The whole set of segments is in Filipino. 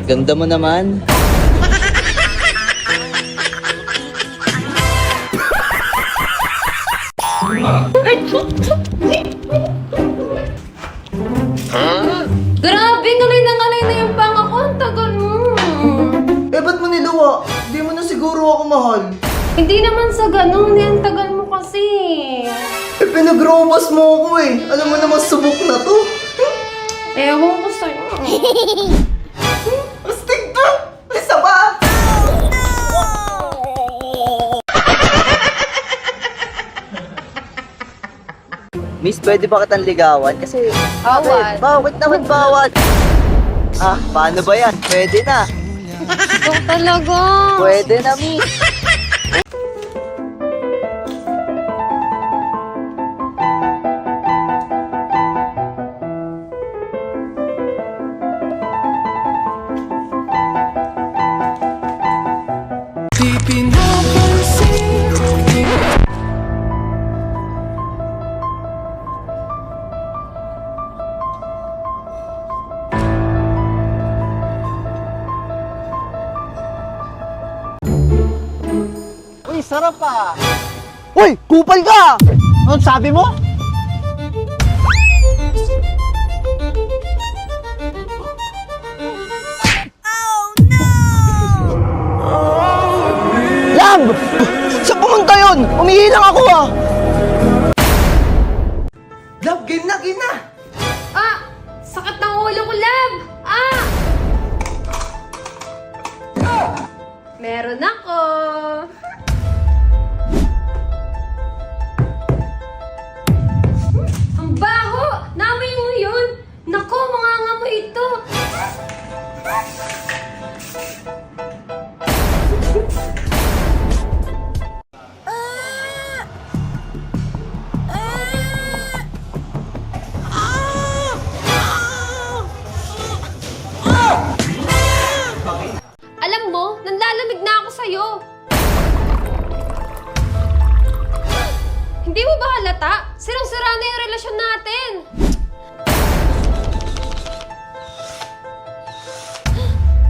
Ganda mo naman. Grabe, ngalay na yung panga ko. Ang tagal mo. Eh, ba't mo niluwa? Hindi mo na siguro ako mahal. Hindi naman sa ganun. Ang tagal mo kasi. Eh, pinag-robas mo ako eh. Alam mo naman, subok na to. Ewan ko sa'yo. Astig to! Isa pa! Miss, pwede ba kitang ligawan? Kasi... Bawal. Bakit naman bawal? Ah, paano ba yan? Pwede na. Ikaw talaga. Pwede na, miss. Uy, sarap ah! Uy, kupal ka! Ano sabi mo? Lab! Saan pumunta yun? Umihi lang ako ah! Love, game na, game na! Ah! Sakit ng ulo ko, love! Ah! Meron ako. Ang baho! Namoy mo yun! Naku, mangangamoy ito! Alam mo, nanlalamig na ako sa'yo. Hindi mo ba halata? Sirang-sira na yung relasyon natin.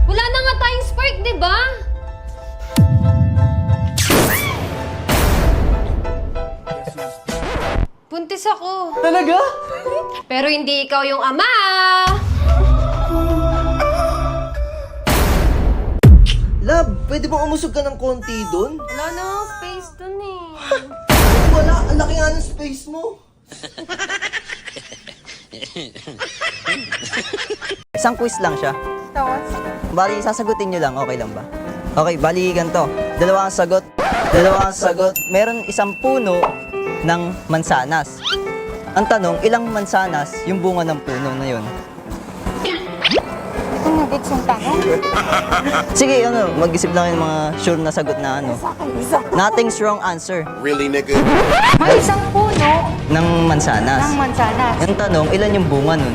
Wala na nga tayong spark, di ba? Buntis ako. Talaga? Pero hindi ikaw yung ama. Love, pwede bang umusog ka ng konti dun? Wala na akong space dun eh. Wala, ang laki nga ng space mo. Isang quiz lang siya. Bali, sasagutin nyo lang. Okay lang ba? Okay, bali ganito. Dalawa ang sagot. Dalawa ang sagot. Meron isang puno ng mansanas. Ang tanong, ilang mansanas yung bunga ng puno na yun? Nagits yung tanong. Sige, mag-isip lang yung mga sure na sagot na ano. Nothing's wrong answer Really, nigga? May isang puno ng mansanas. ng mansanas. Ang tanong, ilan yung bunga nun?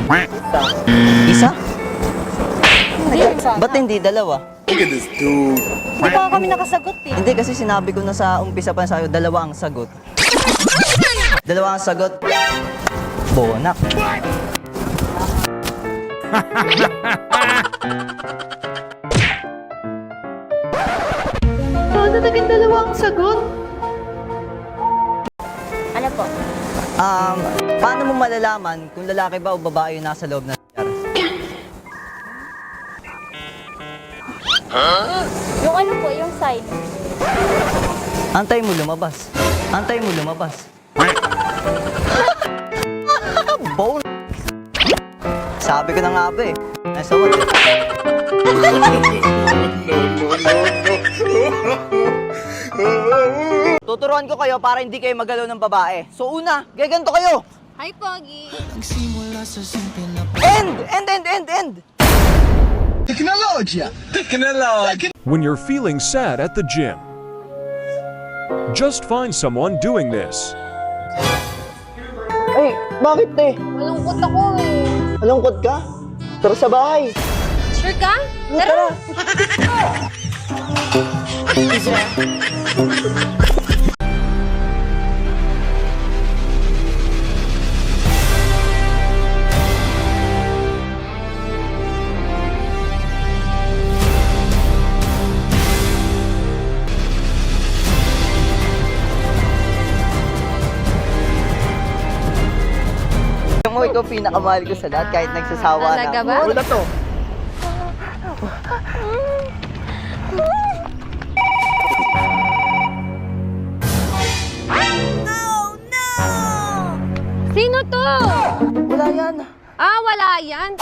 Isa? Hindi mansanas. Ba't hindi dalawa? Look at this dude. Hindi pa kami nakasagot eh. Hindi kasi sinabi ko na sa umpisa pa sa'yo, dalawa ang sagot. Dalawa ang sagot. Bonak. Ano naging dalawang sagot? Ano po? Paano mo malalaman kung lalaki ba o babae yung nasa loob ng CR? Yung ano po, yung sign. Antay mo lumabas. Antay mo lumabas. Bone. Sabi ko na nga ba eh. Nasa what eh. Tuturuan ko kayo para hindi kayo magalaw ng babae. So una, gaganto kayo. Hi, Pogi. End! When you're feeling sad at the gym, just find someone doing this. Bakit, te? Malungkot ako eh. Malungkot ka? Tara sa bahay. Sure ka? Tara. Alam mo, ikaw pinakamahal ko sa lahat kahit nagsasawa na. Talaga ba? Wala to. Sino to? Wala yan. Ah, wala yan.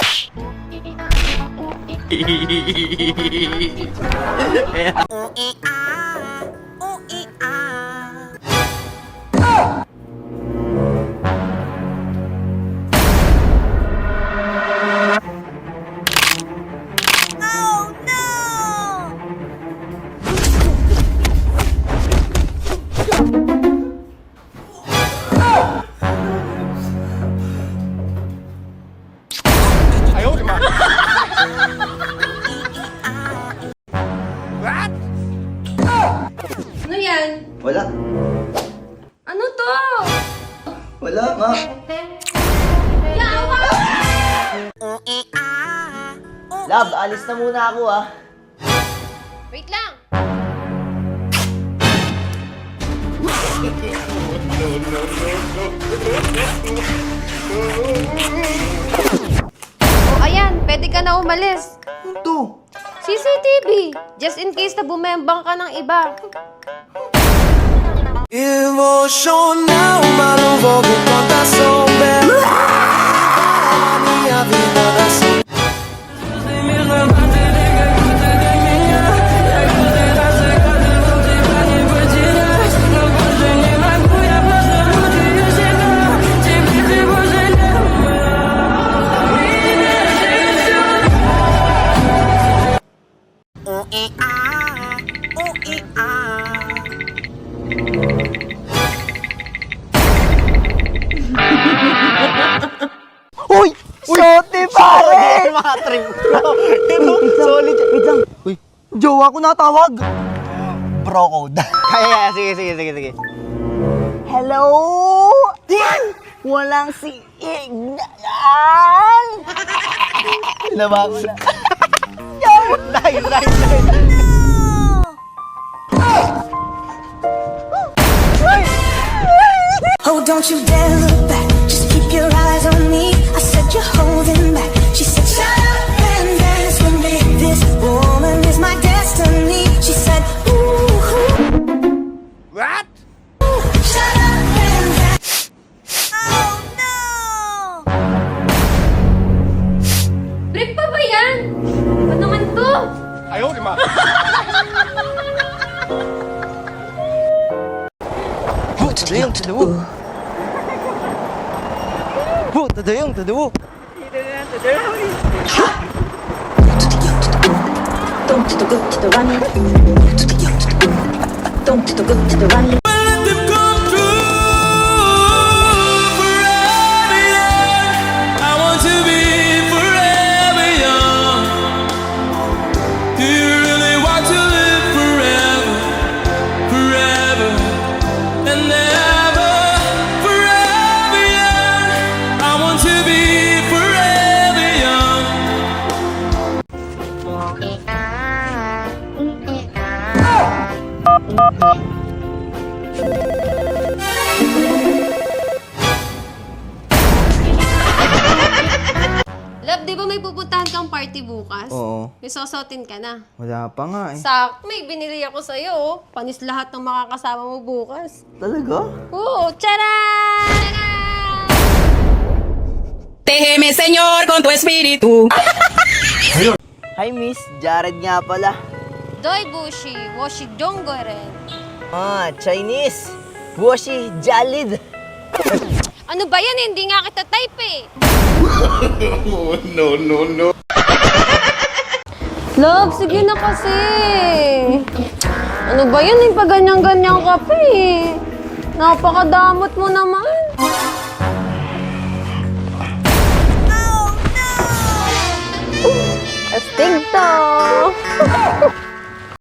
Ano yan? Wala. Ano to? Wala nga. Yawa! Love, alis na muna ako ah. Wait lang. Oh, ayan, pwede ka na umalis. Ito. CCTV, just in case na bumembang ka ng iba. Emocional, ma não vou me contar sobre a minha vida assim. Uy! Sote pare! Mga trip ko. Ito, solid. Wait lang. Uy, jowa ko natawag. Bro code. Kaya, sige. Hello? Walang si Ignayan! Pinaba ko na. Nice. Oh, don't you dare look back. Just keep your eyes on me. I said you're holding back. She said, shut up and dance with me. This woman is my destiny. She said, ooh. What? Shut up and dance. Oh no! Break pa ba yan? Ano naman to? Ayaw, di ma. Tadayong, tadawo. Tadayong, tadawo. Let them come true forever young. I want to be forever young. Do you really want to live forever, forever and ever? Forever young. I want to be forever young. Love, di ba may pupuntahan kang party bukas? Oo. May sosotin ka na. Wala pa nga eh. Sak, may binili ako sa'yo. Oh. Panis lahat ng makakasama mo bukas. Talaga? Oo, charan! Déjeme, Señor, con tu espíritu. Hi Miss, Jared nga pala. Doi Bushi, Washi Donggoren. Ah, Chinese. Washi Jalid. Ano ba yan? Hindi nga kita type eh. No. Love, sige na kasi. Ano ba yan? Pa ganyan-ganyan ka pa eh. Napakadamot mo naman. dito.